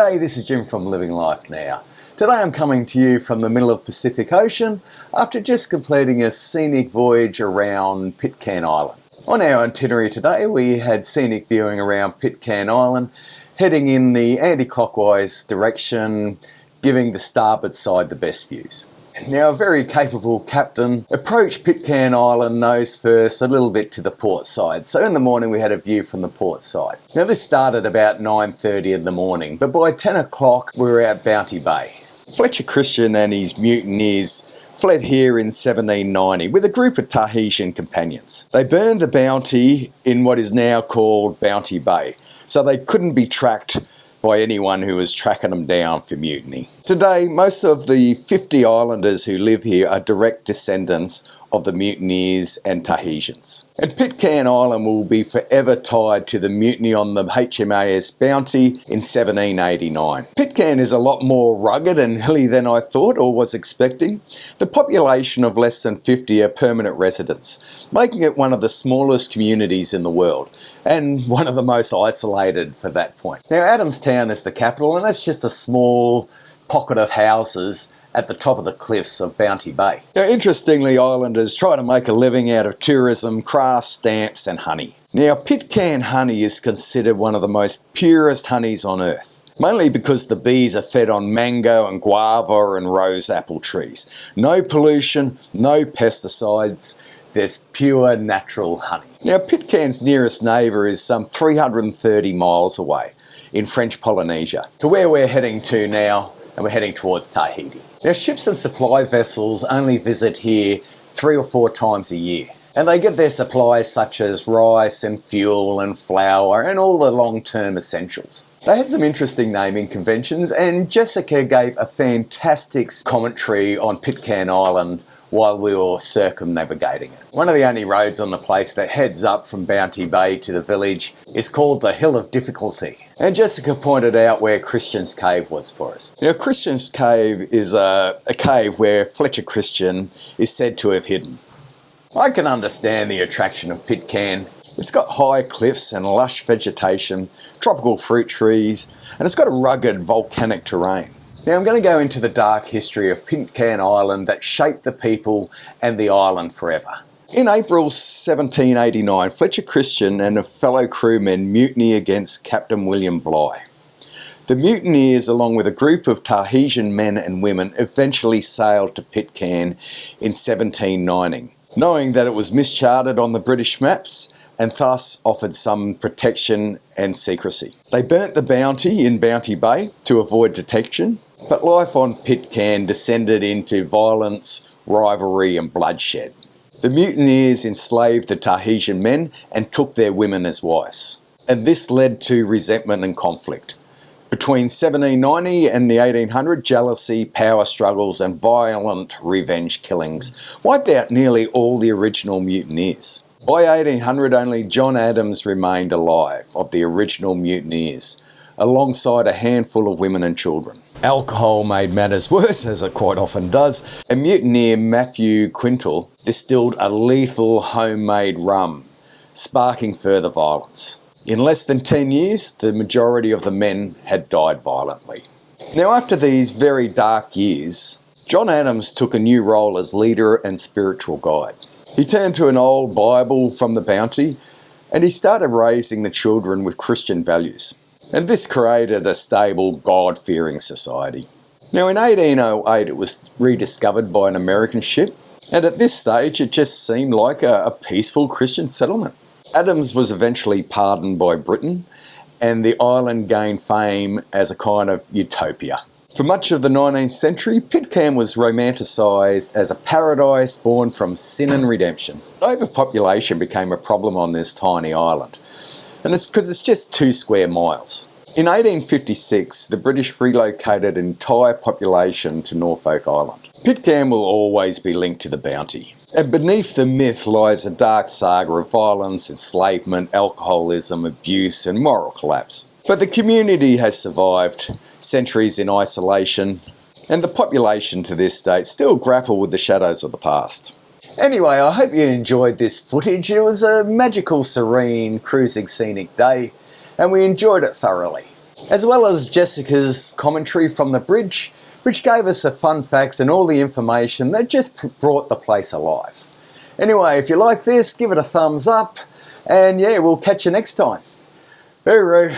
G'day, this is Jim from Living Life Now. Today I'm coming to you from the middle of Pacific Ocean after just completing a scenic voyage around Pitcairn Island. On our itinerary today we had scenic viewing around Pitcairn Island, heading in the anti-clockwise direction, giving the starboard side the best views. Now, a very capable captain approached Pitcairn Island nose first a little bit to the port side. So in the morning we had a view from the port side. Now this started about 9:30 in the morning, but by 10 o'clock we were at Bounty Bay. Fletcher Christian and his mutineers fled here in 1790 with a group of Tahitian companions. They burned the Bounty in what is now called Bounty Bay, so they couldn't be tracked by anyone who was tracking them down for mutiny. Today, most of the 50 islanders who live here are direct descendants of the mutineers and Tahitians. And Pitcairn Island will be forever tied to the mutiny on the HMAS Bounty in 1789. Pitcairn is a lot more rugged and hilly than I thought or was expecting. The population of less than 50 are permanent residents, making it one of the smallest communities in the world and one of the most isolated for that point. Now, Adamstown is the capital, and that's just a small pocket of houses at the top of the cliffs of Bounty Bay. Now, interestingly, islanders try to make a living out of tourism, crafts, stamps and honey. Now, Pitcairn honey is considered one of the most purest honeys on earth, mainly because the bees are fed on mango and guava and rose apple trees. No pollution, no pesticides, there's pure natural honey. Now, Pitcairn's nearest neighbour is some 330 miles away in French Polynesia, to where we're heading to now, and we're heading towards Tahiti. Now, ships and supply vessels only visit here 3 or 4 times a year, and they get their supplies such as rice and fuel and flour and all the long-term essentials. They had some interesting naming conventions, and Jessica gave a fantastic commentary on Pitcairn Island while we were circumnavigating it. One of the only roads on the place that heads up from Bounty Bay to the village is called the Hill of Difficulty. And Jessica pointed out where Christian's Cave was for us. Now, Christian's Cave is a cave where Fletcher Christian is said to have hidden. I can understand the attraction of Pitcairn. It's got high cliffs and lush vegetation, tropical fruit trees, and it's got a rugged volcanic terrain. Now, I'm going to go into the dark history of Pitcairn Island that shaped the people and the island forever. In April 1789, Fletcher Christian and a fellow crewmen mutiny against Captain William Bligh. The mutineers, along with a group of Tahitian men and women, eventually sailed to Pitcairn in 1790, knowing that it was mischarted on the British maps and thus offered some protection and secrecy. They burnt the Bounty in Bounty Bay to avoid detection, but life on Pitcairn descended into violence, rivalry and bloodshed. The mutineers enslaved the Tahitian men and took their women as wives, and this led to resentment and conflict. Between 1790 and the 1800, jealousy, power struggles and violent revenge killings wiped out nearly all the original mutineers. By 1800, only John Adams remained alive of the original mutineers, alongside a handful of women and children. Alcohol made matters worse, as it quite often does, and mutineer Matthew Quintal distilled a lethal homemade rum, sparking further violence. In less than 10 years, the majority of the men had died violently. Now, after these very dark years, John Adams took a new role as leader and spiritual guide. He turned to an old Bible from the Bounty, and he started raising the children with Christian values. And this created a stable, God-fearing society. Now, in 1808, it was rediscovered by an American ship, and at this stage, it just seemed like a peaceful Christian settlement. Adams was eventually pardoned by Britain, and the island gained fame as a kind of utopia. For much of the 19th century, Pitcairn was romanticised as a paradise born from sin and redemption. Overpopulation became a problem on this tiny island, and it's because it's just 2 square miles. In 1856, the British relocated an entire population to Norfolk Island. Pitcairn will always be linked to the Bounty, and beneath the myth lies a dark saga of violence, enslavement, alcoholism, abuse and moral collapse. But the community has survived centuries in isolation, and the population to this date still grapple with the shadows of the past. Anyway, I hope you enjoyed this footage. It was a magical, serene, cruising scenic day, and we enjoyed it thoroughly. as well as Jessica's commentary from the bridge, which gave us the fun facts and all the information that just brought the place alive. Anyway, if you like this, give it a thumbs up, and yeah, we'll catch you next time. Hooroo.